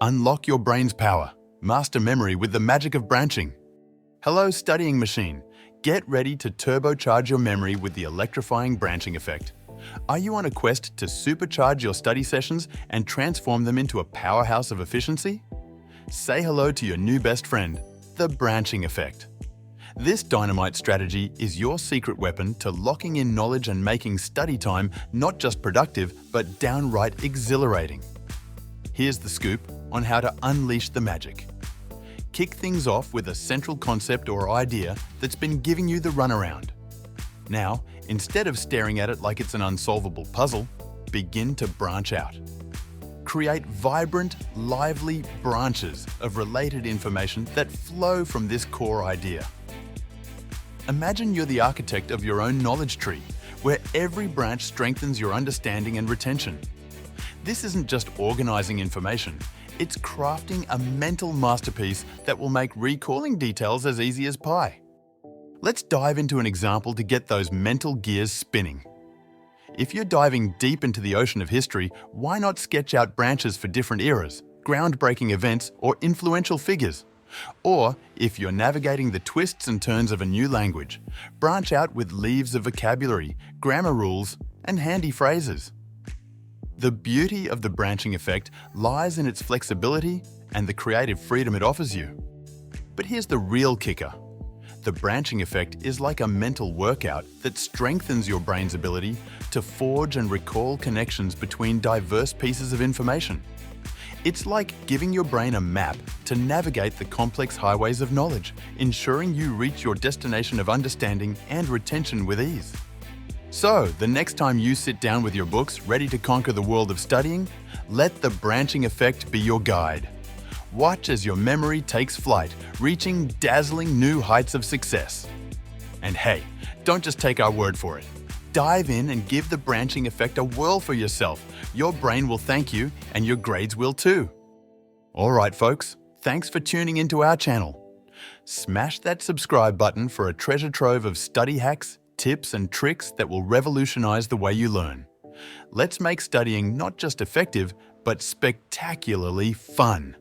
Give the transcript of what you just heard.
Unlock your brain's power. Master memory with the magic of branching. Hello, studying machine. Get ready to turbocharge your memory with the electrifying branching effect. Are you on a quest to supercharge your study sessions and transform them into a powerhouse of efficiency? Say hello to your new best friend, the branching effect. This dynamite strategy is your secret weapon to locking in knowledge and making study time not just productive, but downright exhilarating. Here's the scoop on how to unleash the magic. Kick things off with a central concept or idea that's been giving you the runaround. Now, instead of staring at it like it's an unsolvable puzzle, begin to branch out. Create vibrant, lively branches of related information that flow from this core idea. Imagine you're the architect of your own knowledge tree, where every branch strengthens your understanding and retention. This isn't just organizing information, it's crafting a mental masterpiece that will make recalling details as easy as pie. Let's dive into an example to get those mental gears spinning. If you're diving deep into the ocean of history, why not sketch out branches for different eras, groundbreaking events, or influential figures? Or, if you're navigating the twists and turns of a new language, branch out with leaves of vocabulary, grammar rules, and handy phrases. The beauty of the branching effect lies in its flexibility and the creative freedom it offers you. But here's the real kicker. The branching effect is like a mental workout that strengthens your brain's ability to forge and recall connections between diverse pieces of information. It's like giving your brain a map to navigate the complex highways of knowledge, ensuring you reach your destination of understanding and retention with ease. So, the next time you sit down with your books ready to conquer the world of studying, let the branching effect be your guide. Watch as your memory takes flight, reaching dazzling new heights of success. And hey, don't just take our word for it. Dive in and give the branching effect a whirl for yourself. Your brain will thank you, and your grades will too. Alright folks, thanks for tuning into our channel. Smash that subscribe button for a treasure trove of study hacks, tips and tricks that will revolutionize the way you learn. Let's make studying not just effective, but spectacularly fun.